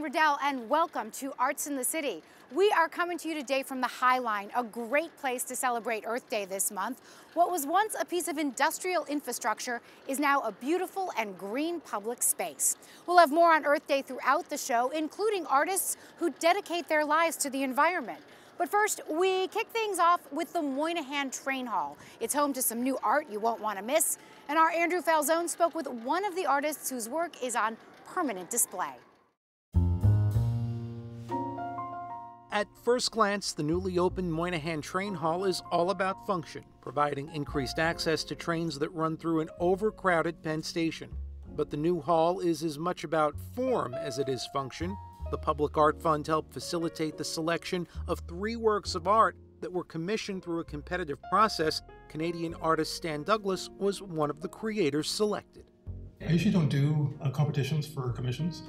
Anne Riddell, and welcome to Arts in the City. We are coming to you today from the High Line, a great place to celebrate Earth Day this month. What was once a piece of industrial infrastructure is now a beautiful and green public space. We'll have more on Earth Day throughout the show, including artists who dedicate their lives to the environment. But first, we kick things off with the Moynihan Train Hall. It's home to some new art you won't want to miss. And our Andrew Falzone spoke with one of the artists whose work is on permanent display. At first glance, the newly opened Moynihan Train Hall is all about function, providing increased access to trains that run through an overcrowded Penn Station. But the new hall is as much about form as it is function. The Public Art Fund helped facilitate the selection of 3 works of art that were commissioned through a competitive process. Canadian artist Stan Douglas was one of the creators selected. I usually don't do competitions for commissions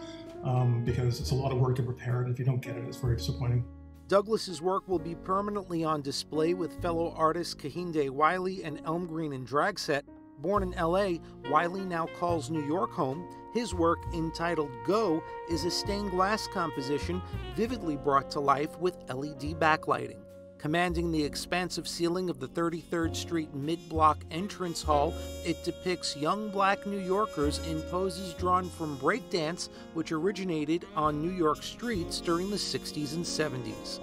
because it's a lot of work to prepare, and if you don't get it, it's very disappointing. Douglas's work will be permanently on display with fellow artists Kehinde Wiley and Elm Green and Dragset. Born in L.A., Wiley now calls New York home. His work, entitled Gogh, is a stained glass composition vividly brought to life with LED backlighting. Commanding the expansive ceiling of the 33rd Street mid-block entrance hall, it depicts young black New Yorkers in poses drawn from breakdance, which originated on New York streets during the 60s and 70s.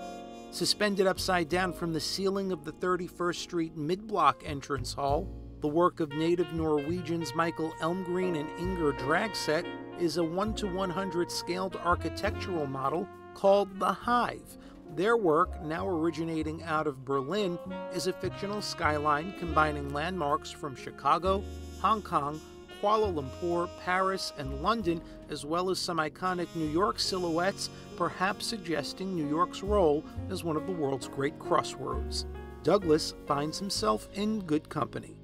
Suspended upside down from the ceiling of the 31st Street mid-block entrance hall, the work of native Norwegians Michael Elmgreen and Inger Dragset is a 1:100 scaled architectural model called The Hive. Their work, now originating out of Berlin, is a fictional skyline combining landmarks from Chicago, Hong Kong, Kuala Lumpur, Paris, and London, as well as some iconic New York silhouettes, perhaps suggesting New York's role as one of the world's great crossroads. Douglas finds himself in good company.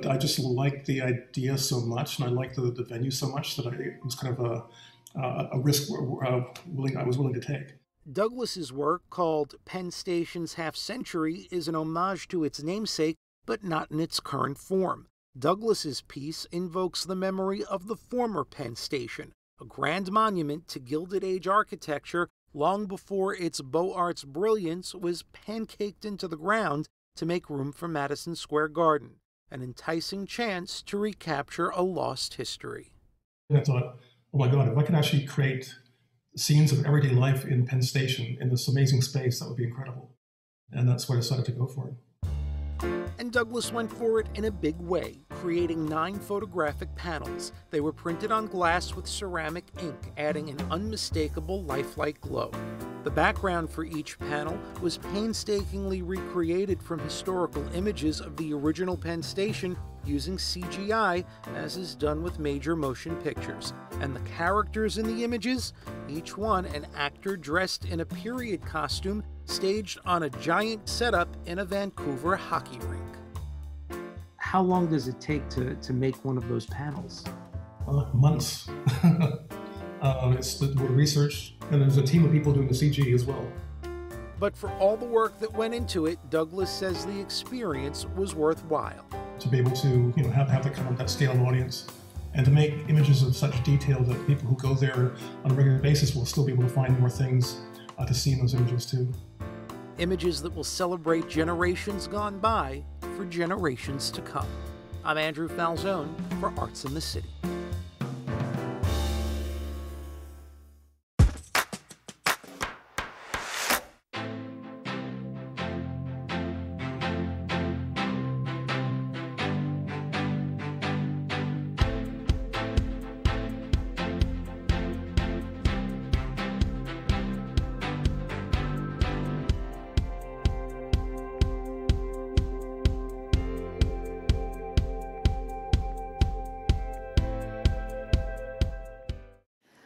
I just liked the idea so much, and I liked the venue so much that it was kind of a risk I was willing to take. Douglas's work, called Penn Station's Half Century, is an homage to its namesake, but not in its current form. Douglas's piece invokes the memory of the former Penn Station, a grand monument to Gilded Age architecture long before its Beaux Arts brilliance was pancaked into the ground to make room for Madison Square Garden, an enticing chance to recapture a lost history. And I thought, oh my God, if I could actually create scenes of everyday life in Penn Station in this amazing space, that would be incredible. And that's why I decided to go for it. And Douglas went for it in a big way, creating 9 photographic panels. They were printed on glass with ceramic ink, adding an unmistakable lifelike glow. The background for each panel was painstakingly recreated from historical images of the original Penn Station using CGI, as is done with major motion pictures. And the characters in the images, each one an actor dressed in a period costume, staged on a giant setup in a Vancouver hockey rink. How long does it take to make one of those panels? Months. It's the research, and there's a team of people doing the CG as well. But for all the work that went into it, Douglas says the experience was worthwhile. To be able to, have that scale of audience, and to make images of such detail that people who go there on a regular basis will still be able to find more things to see in those images too. Images that will celebrate generations gone by for generations to come. I'm Andrew Falzone for Arts in the City.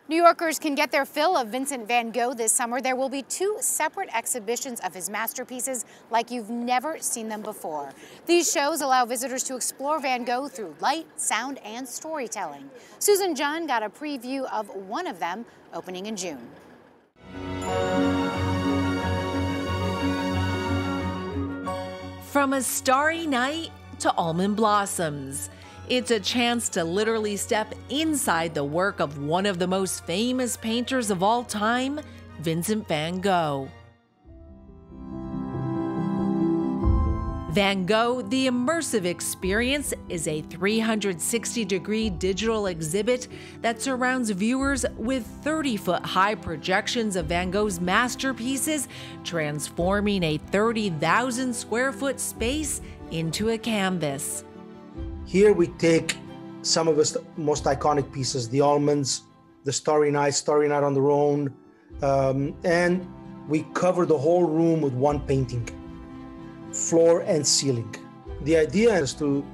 New Yorkers can get their fill of Vincent van Gogh this summer. There will be 2 separate exhibitions of his masterpieces like you've never seen them before. These shows allow visitors to explore Van Gogh through light, sound, and storytelling. Susan John got a preview of one of them opening in June. From a starry night to almond blossoms, It's a chance to literally step inside the work of one of the most famous painters of all time, Vincent van Gogh. Van Gogh, The Immersive Experience, is a 360-degree digital exhibit that surrounds viewers with 30-foot-high projections of Van Gogh's masterpieces, transforming a 30,000-square-foot space into a canvas. Here we take some of his most iconic pieces, the Almonds, the Starry Night on their own, and we cover the whole room with one painting, floor and ceiling. The idea is to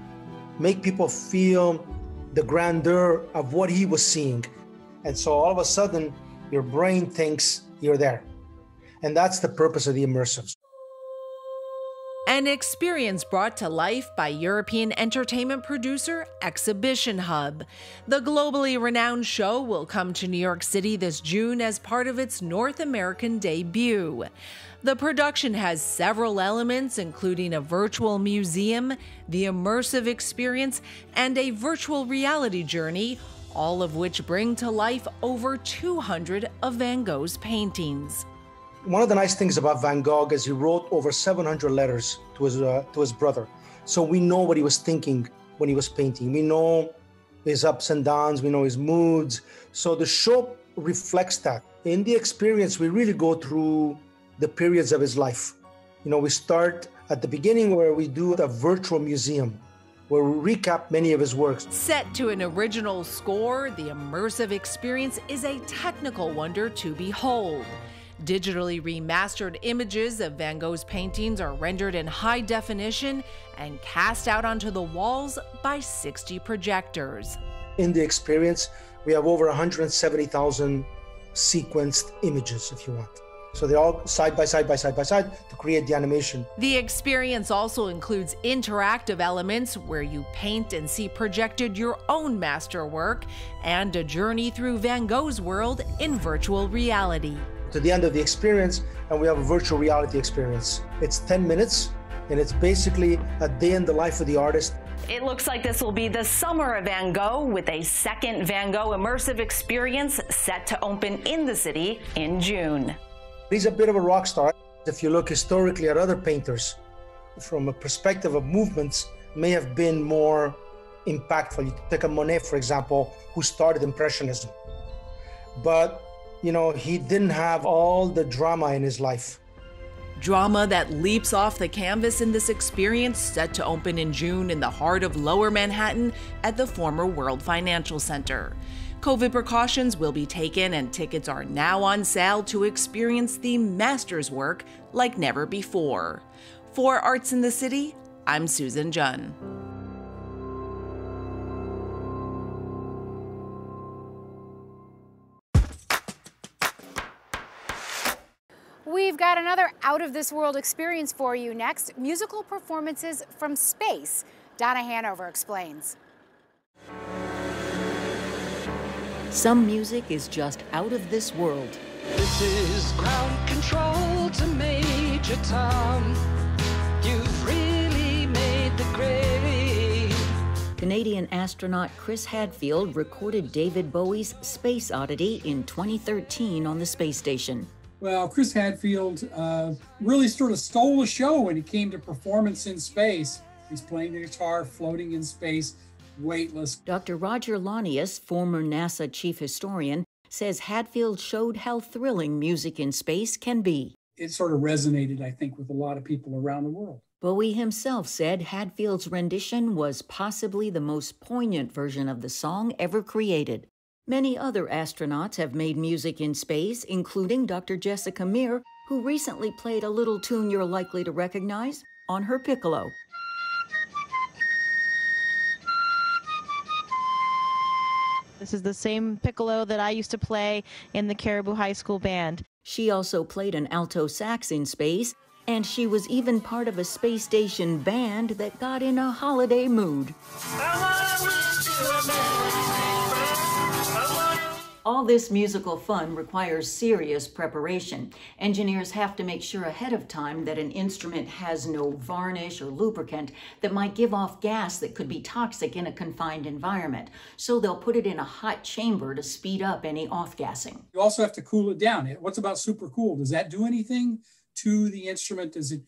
make people feel the grandeur of what he was seeing. And so all of a sudden, your brain thinks you're there. And that's the purpose of the immersives. An experience brought to life by European entertainment producer Exhibition Hub. The globally renowned show will come to New York City this June as part of its North American debut. The production has several elements, including a virtual museum, the immersive experience, and a virtual reality journey, all of which bring to life over 200 of Van Gogh's paintings. One of the nice things about Van Gogh is he wrote over 700 letters to his brother. So we know what he was thinking when he was painting. We know his ups and downs, we know his moods. So the show reflects that. In the experience, we really go through the periods of his life. You know, we start at the beginning where we do a virtual museum, where we recap many of his works. Set to an original score, the immersive experience is a technical wonder to behold. Digitally remastered images of Van Gogh's paintings are rendered in high definition and cast out onto the walls by 60 projectors. In the experience, we have over 170,000 sequenced images, if you want. So they're all side by side to create the animation. The experience also includes interactive elements where you paint and see projected your own masterwork and a journey through Van Gogh's world in virtual reality. To the end of the experience, and we have a virtual reality experience. It's 10 minutes, and it's basically a day in the life of the artist. It looks like this will be the summer of Van Gogh, with a second Van Gogh immersive experience set to open in the city in June. He's a bit of a rock star. If you look historically at other painters, from a perspective of movements, may have been more impactful. You take a Monet, for example, who started Impressionism. But you know, he didn't have all the drama in his life. Drama that leaps off the canvas in this experience, set to open in June in the heart of Lower Manhattan at the former World Financial Center. COVID precautions will be taken and tickets are now on sale to experience the master's work like never before. For Arts in the City, I'm Susan Junn. We've got another out-of-this-world experience for you next. Musical performances from space. Donna Hanover explains. Some music is just out of this world. This is ground control to Major Tom. You've really made the grade. Canadian astronaut Chris Hadfield recorded David Bowie's Space Oddity in 2013 on the space station. Well, Chris Hadfield really sort of stole the show when it came to performance in space. He's playing the guitar, floating in space, weightless. Dr. Roger Lanius, former NASA chief historian, says Hadfield showed how thrilling music in space can be. It sort of resonated, I think, with a lot of people around the world. Bowie himself said Hadfield's rendition was possibly the most poignant version of the song ever created. Many other astronauts have made music in space, including Dr. Jessica Meir, who recently played a little tune you're likely to recognize on her piccolo. This is the same piccolo that I used to play in the Caribou High School band. She also played an alto sax in space, and she was even part of a space station band that got in a holiday mood. All this musical fun requires serious preparation. Engineers have to make sure ahead of time that an instrument has no varnish or lubricant that might give off gas that could be toxic in a confined environment. So they'll put it in a hot chamber to speed up any off-gassing. You also have to cool it down. What's about supercool? Does that do anything to the instrument? Does it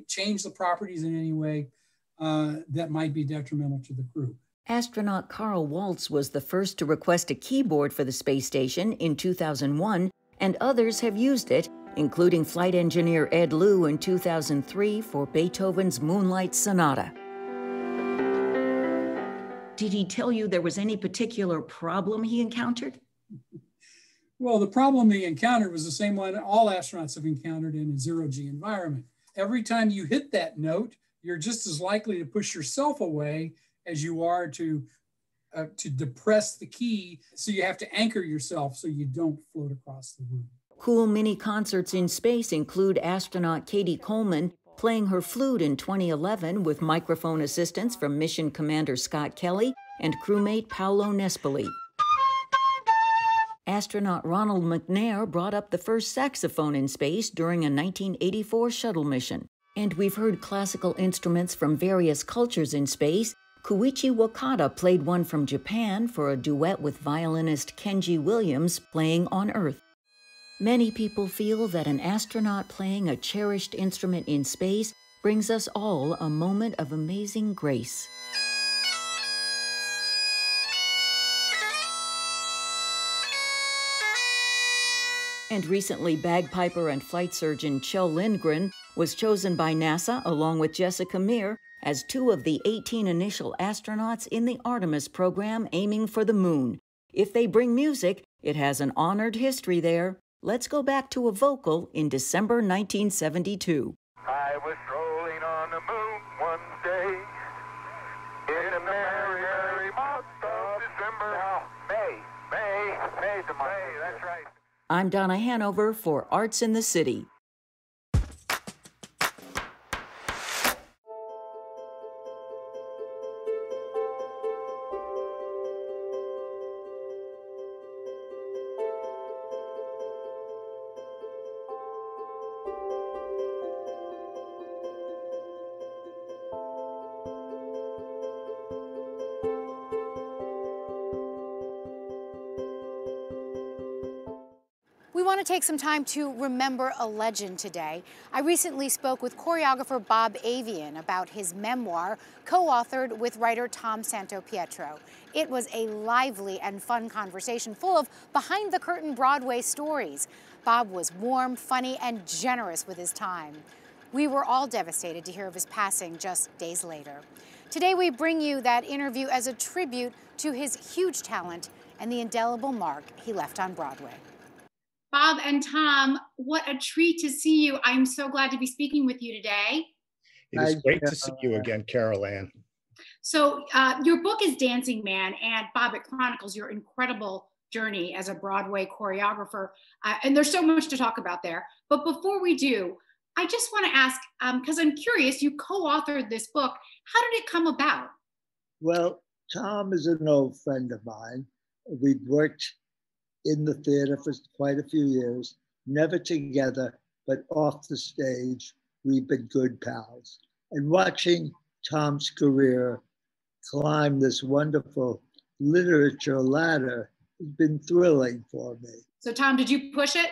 change the properties in any way that might be detrimental to the crew? Astronaut Carl Waltz was the first to request a keyboard for the space station in 2001, and others have used it, including flight engineer Ed Lu in 2003 for Beethoven's Moonlight Sonata. Did he tell you there was any particular problem he encountered? Well, the problem he encountered was the same one all astronauts have encountered in a zero-G environment. Every time you hit that note, you're just as likely to push yourself away as you are to depress the key. So you have to anchor yourself so you don't float across the room. Cool mini concerts in space include astronaut Katie Coleman playing her flute in 2011 with microphone assistance from Mission Commander Scott Kelly and crewmate Paolo Nespoli. Astronaut Ronald McNair brought up the first saxophone in space during a 1984 shuttle mission. And we've heard classical instruments from various cultures in space. Koichi Wakata played one from Japan for a duet with violinist Kenji Williams playing on Earth. Many people feel that an astronaut playing a cherished instrument in space brings us all a moment of amazing grace. And recently, bagpiper and flight surgeon Kjell Lindgren was chosen by NASA, along with Jessica Meir, as 2 of the 18 initial astronauts in the Artemis program aiming for the moon. If they bring music, it has an honored history there. Let's go back to a vocal in December 1972. I was strolling on the moon one day in a merry, merry month of December. No, May, that's right. I'm Donna Hanover for Arts in the City. We want to take some time to remember a legend today. I recently spoke with choreographer Bob Avian about his memoir, co-authored with writer Tom Santopietro. It was a lively and fun conversation full of behind-the-curtain Broadway stories. Bob was warm, funny, and generous with his time. We were all devastated to hear of his passing just days later. Today we bring you that interview as a tribute to his huge talent and the indelible mark he left on Broadway. Bob and Tom, what a treat to see you. I'm so glad to be speaking with you today. It is great to see you again, Carol Ann. So your book is Dancing Man, and Bob, it chronicles your incredible journey as a Broadway choreographer. And there's so much to talk about there. But before we do, I just want to ask, because I'm curious, you co-authored this book. How did it come about? Well, Tom is an old friend of mine. We've worked in the theater for quite a few years, never together, but off the stage, we've been good pals. And watching Tom's career climb this wonderful literature ladder has been thrilling for me. So Tom, did you push it?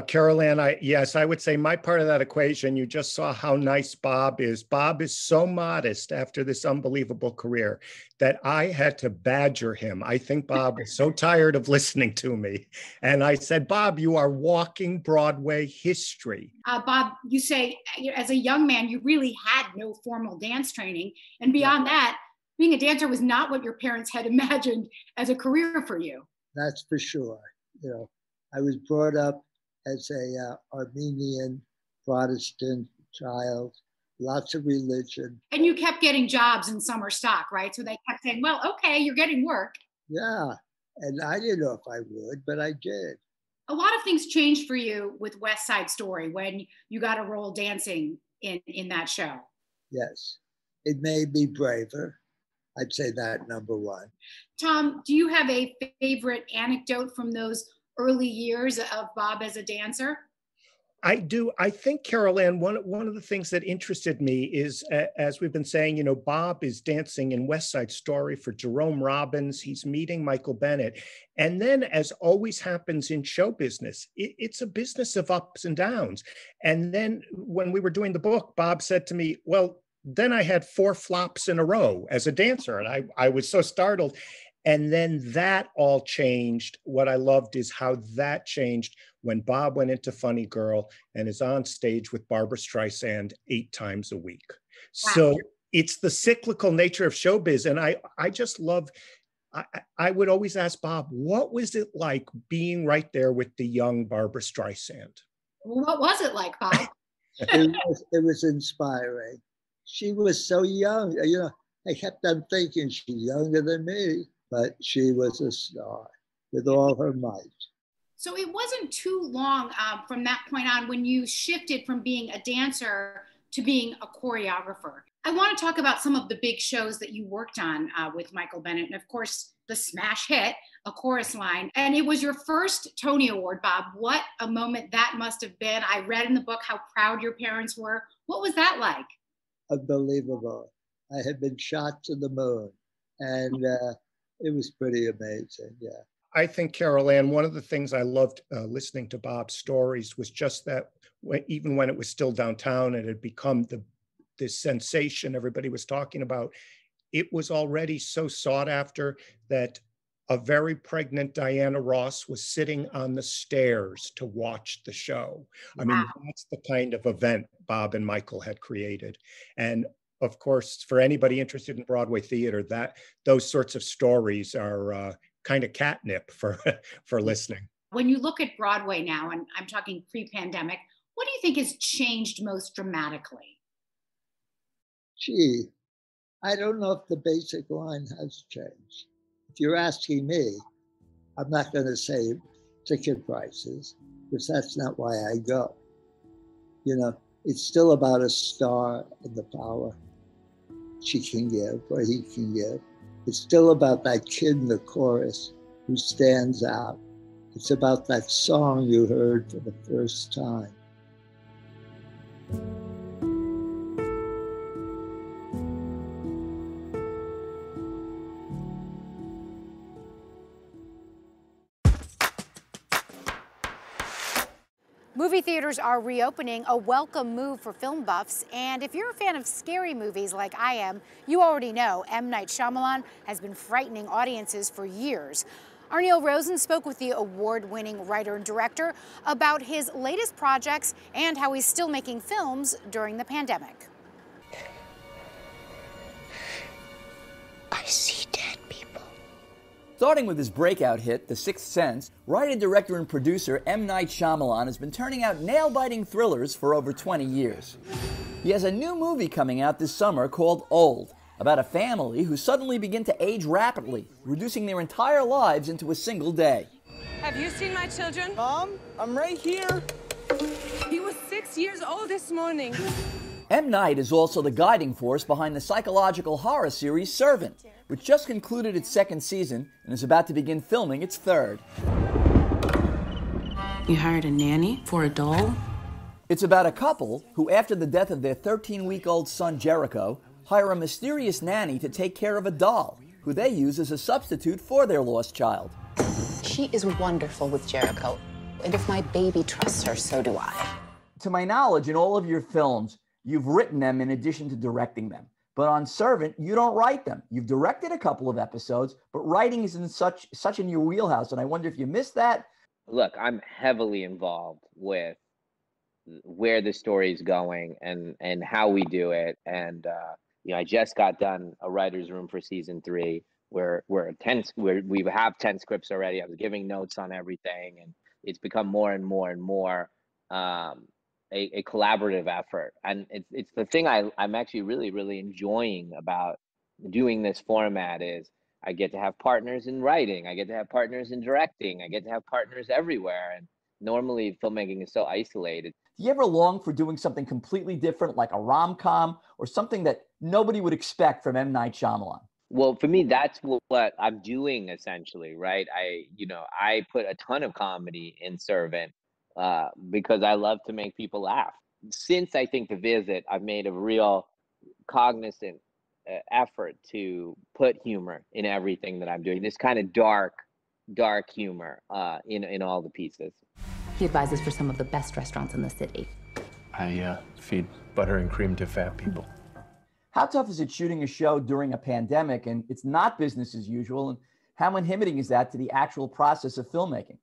Carol Ann, yes, I would say my part of that equation, you just saw how nice Bob is. Bob is so modest after this unbelievable career that I had to badger him. I think Bob was so tired of listening to me. And I said, Bob, you are walking Broadway history. Bob, you say as a young man, you really had no formal dance training. And beyond that, being a dancer was not what your parents had imagined as a career for you. That's for sure. You know, I was brought up as a Armenian Protestant child, lots of religion. And you kept getting jobs in summer stock, right? So they kept saying, well, okay, you're getting work. Yeah, and I didn't know if I would, but I did. A lot of things changed for you with West Side Story when you got a role dancing in that show. Yes, it made me braver. I'd say that number one. Tom, do you have a favorite anecdote from those early years of Bob as a dancer? I do. I think, Carol Ann, one of the things that interested me is, as we've been saying, you know, Bob is dancing in West Side Story for Jerome Robbins. He's meeting Michael Bennett. And then, as always happens in show business, it's a business of ups and downs. And then when we were doing the book, Bob said to me, well, then I had 4 flops in a row as a dancer. And I was so startled. And then that all changed. What I loved is how that changed when Bob went into Funny Girl and is on stage with Barbra Streisand 8 times a week. Wow. So it's the cyclical nature of showbiz. And I just love, I would always ask Bob, what was it like being right there with the young Barbra Streisand? What was it like, Bob? It was inspiring. She was so young. You know, I kept on thinking she's younger than me, but she was a star with all her might. So it wasn't too long from that point on when you shifted from being a dancer to being a choreographer. I want to talk about some of the big shows that you worked on with Michael Bennett. And of course, the smash hit, A Chorus Line. And it was your first Tony Award, Bob. What a moment that must have been. I read in the book how proud your parents were. What was that like? Unbelievable. I had been shot to the moon, and it was pretty amazing, yeah. I think, Carol Ann, one of the things I loved listening to Bob's stories was just that even when it was still downtown, it had become this sensation everybody was talking about. It was already so sought after that a very pregnant Diana Ross was sitting on the stairs to watch the show. Wow. I mean, that's the kind of event Bob and Michael had created. And of course, for anybody interested in Broadway theater, those sorts of stories are kind of catnip for listening. When you look at Broadway now, and I'm talking pre-pandemic, what do you think has changed most dramatically? Gee, I don't know if the basic line has changed. If you're asking me, I'm not going to say ticket prices, because that's not why I go. You know, it's still about a star and the power she can give or he can give. It's still about that kid in the chorus who stands out. It's about that song you heard for the first time. Movie theaters are reopening, a welcome move for film buffs. And if you're a fan of scary movies like I am, you already know Night Shyamalan has been frightening audiences for years. Arneel Rosen spoke with the award-winning writer and director about his latest projects and how he's still making films during the pandemic. I see dead people. Starting with his breakout hit, The Sixth Sense, writer, director, and producer Night Shyamalan has been turning out nail-biting thrillers for over 20 years. He has a new movie coming out this summer called Old, about a family who suddenly begin to age rapidly, reducing their entire lives into a single day. Have you seen my children? Mom, I'm right here. He was 6 years old this morning. Night is also the guiding force behind the psychological horror series Servant, which just concluded its 2nd season and is about to begin filming its 3rd. You hired a nanny for a doll? It's about a couple who, after the death of their 13-week-old son Jericho, hire a mysterious nanny to take care of a doll, who they use as a substitute for their lost child. She is wonderful with Jericho, and if my baby trusts her, so do I. To my knowledge, in all of your films, you've written them in addition to directing them. But on Servant, you don't write them. You've directed a couple of episodes, but writing isn't such in your wheelhouse. And I wonder if you missed that. Look, I'm heavily involved with where the story's going and how we do it. And I just got done a writer's room for season 3, where we have 10 scripts already. I was giving notes on everything, and it's become more and more and more a collaborative effort. And it's the thing I'm actually really, really enjoying about doing this format is I get to have partners in writing, I get to have partners in directing, I get to have partners everywhere. And normally filmmaking is so isolated. Do you ever long for doing something completely different, like a rom-com or something that nobody would expect from Night Shyamalan? Well, for me, that's what I'm doing essentially, right? I put a ton of comedy in Servant because I love to make people laugh. Since I think The Visit, I've made a real cognizant effort to put humor in everything that I'm doing. This kind of dark humor in all the pieces. He advises for some of the best restaurants in the city. I feed butter and cream to fat people. How tough is it shooting a show during a pandemic and it's not business as usual? And how inhibiting is that to the actual process of filmmaking?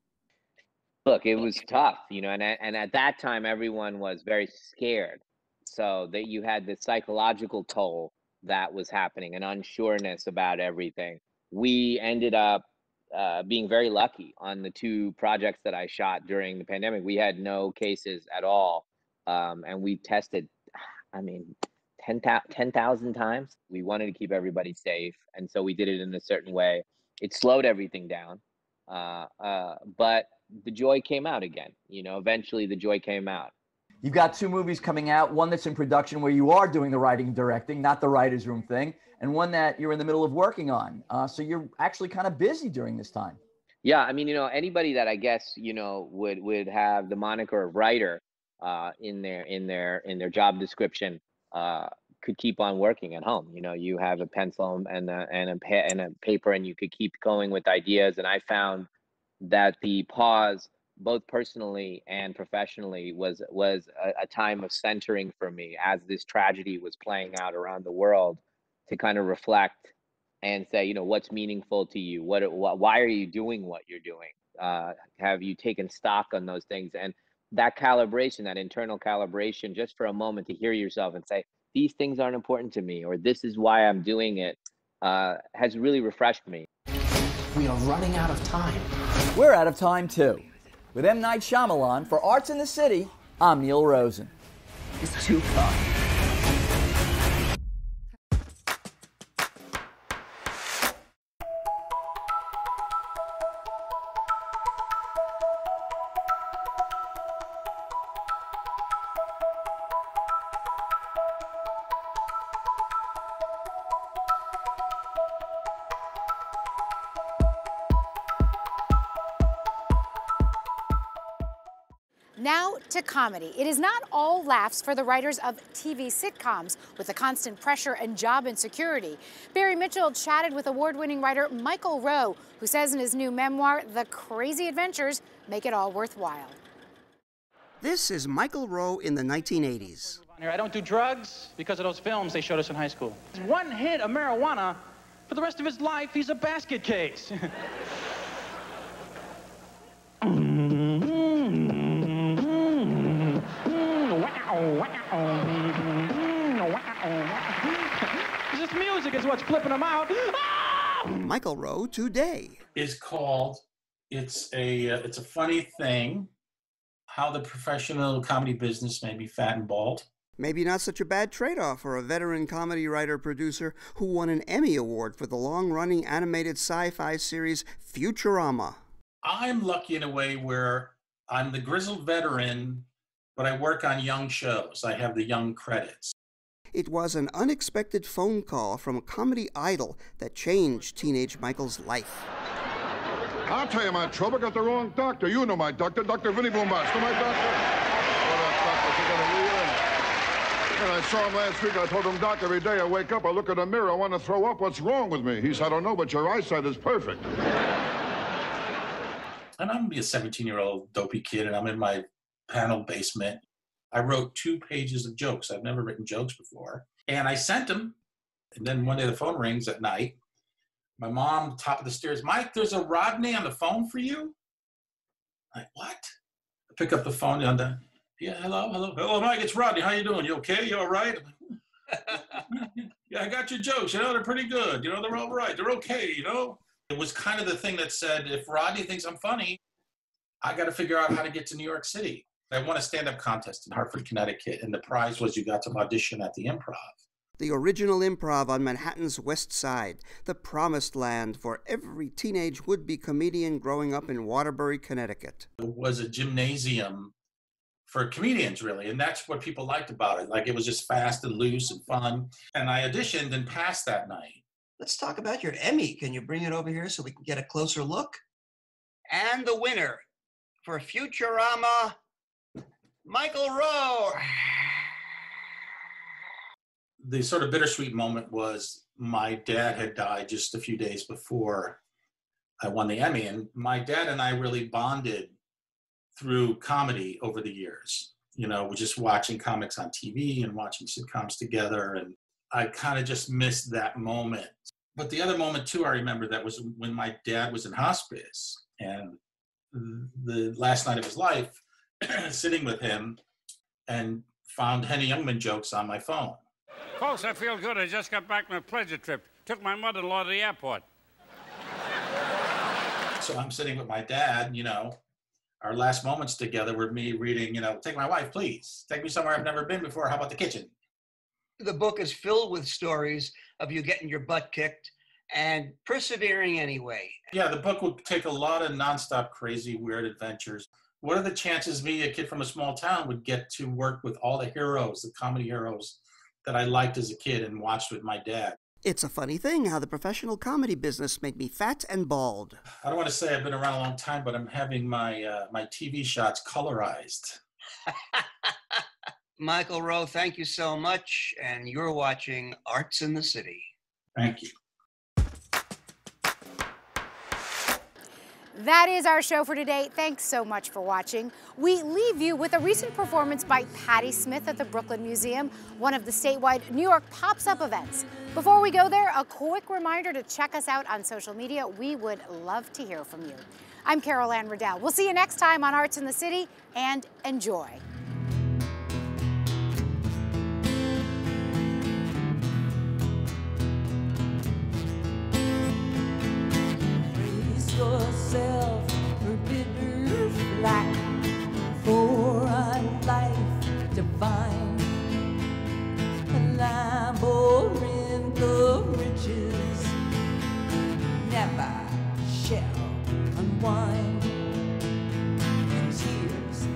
Look, it was tough, and at that time everyone was very scared. So that you had this psychological toll that was happening, an unsureness about everything. We ended up being very lucky on the 2 projects that I shot during the pandemic. We had no cases at all, and we tested, 10,000 times. We wanted to keep everybody safe, and so we did it in a certain way. It slowed everything down, but the joy came out again. Eventually the joy came out. You've got 2 movies coming out, one that's in production where you are doing the writing and directing, not the writer's room thing, and one that you're in the middle of working on. So you're actually kind of busy during this time. Yeah, anybody that I guess, would have the moniker of writer in their job description could keep on working at home. You have a pencil and a paper, and you could keep going with ideas. And I found that the pause, both personally and professionally, was a time of centering for me as this tragedy was playing out around the world, to kind of reflect and say, what's meaningful to you? Why are you doing what you're doing? Have you taken stock on those things? And that calibration, that internal calibration, just for a moment to hear yourself and say, these things aren't important to me, or this is why I'm doing it, has really refreshed me. We are running out of time. We're out of time too. With M. Night Shyamalan, for Arts in the City, I'm Neil Rosen. It's too tough. Now to comedy. It is not all laughs for the writers of TV sitcoms with the constant pressure and job insecurity. Barry Mitchell chatted with award-winning writer Michael Rowe, who says in his new memoir, The Crazy Adventures Make It All Worthwhile. This is Michael Rowe in the 1980s. I don't do drugs because of those films they showed us in high school. One hit of marijuana, for the rest of his life, he's a basket case. This music is what's flipping them out. Michael Rowe today is called It's a Funny Thing, How the Professional Comedy Business May Be Fat and Bald. Maybe not such a bad trade-off for a veteran comedy writer-producer who won an Emmy Award for the long-running animated sci-fi series Futurama. I'm lucky in a way where I'm the grizzled veteran, but I work on young shows. I have the young credits. It was an unexpected phone call from a comedy idol that changed teenage Michael's life. I'll tell you my trouble. Got the wrong doctor. You know my doctor, Dr. Vinnie Boombast. My doctor. And I saw him last week. I told him, Doc, every day I wake up, I look in the mirror, I want to throw up. What's wrong with me? He said, I don't know, but your eyesight is perfect. And I'm a 17-year-old dopey kid, and I'm in my panel basement. I wrote 2 pages of jokes. I've never written jokes before. And I sent them. And then one day the phone rings at night. My mom, top of the stairs, Mike, there's a Rodney on the phone for you? I'm like, what? I pick up the phone and yeah, hello, Mike, it's Rodney. How you doing? You okay? You all right? Yeah, I got your jokes. They're pretty good. They're all right. They're okay, It was kind of the thing that said, if Rodney thinks I'm funny, I got to figure out how to get to New York City. I won a stand-up contest in Hartford, Connecticut, and the prize was you got to audition at the Improv. The original Improv on Manhattan's West Side, the promised land for every teenage would-be comedian growing up in Waterbury, Connecticut. It was a gymnasium for comedians, really, and that's what people liked about it. Like, it was just fast and loose and fun. And I auditioned and passed that night. let's talk about your Emmy. Can you bring it over here so we can get a closer look? And the winner for Futurama, Michael Rowe. The sort of bittersweet moment was my dad had died just a few days before I won the Emmy. And my dad and I really bonded through comedy over the years. You know, we're just watching comics on TV and watching sitcoms together. And I kind of just missed that moment. But the other moment too, I remember, that was when my dad was in hospice, and the last night of his life, sitting with him, and found Henny Youngman jokes on my phone. Folks, I feel good. I just got back from a pleasure trip. Took my mother-in-law to the airport. So I'm sitting with my dad, you know, our last moments together were me reading, you know, take my wife, please. Take me somewhere I've never been before. How about the kitchen? The book is filled with stories of you getting your butt kicked and persevering anyway. Yeah, the book would take a lot of nonstop crazy, weird adventures. What are the chances me, a kid from a small town, would get to work with all the heroes, the comedy heroes that I liked as a kid and watched with my dad? It's a funny thing how the professional comedy business made me fat and bald. I don't want to say I've been around a long time, but I'm having my my TV shots colorized. Michael Rowe, thank you so much. And you're watching Arts in the City. Thank you. That is our show for today. Thanks so much for watching. We leave you with a recent performance by Patti Smith at the Brooklyn Museum, one of the statewide New York Pops Up events. Before we go there, a quick reminder to check us out on social media. We would love to hear from you. I'm Anne Riddell. We'll see you next time on Arts in the City, and enjoy. Yourself a bitter flat for a life divine, a labyrinth of riches never shall unwind. And tears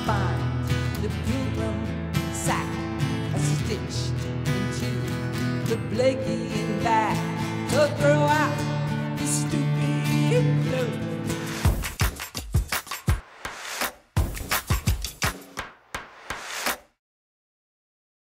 find the pilgrim sack stitched into the Blakey back to throw out the stupid clothes.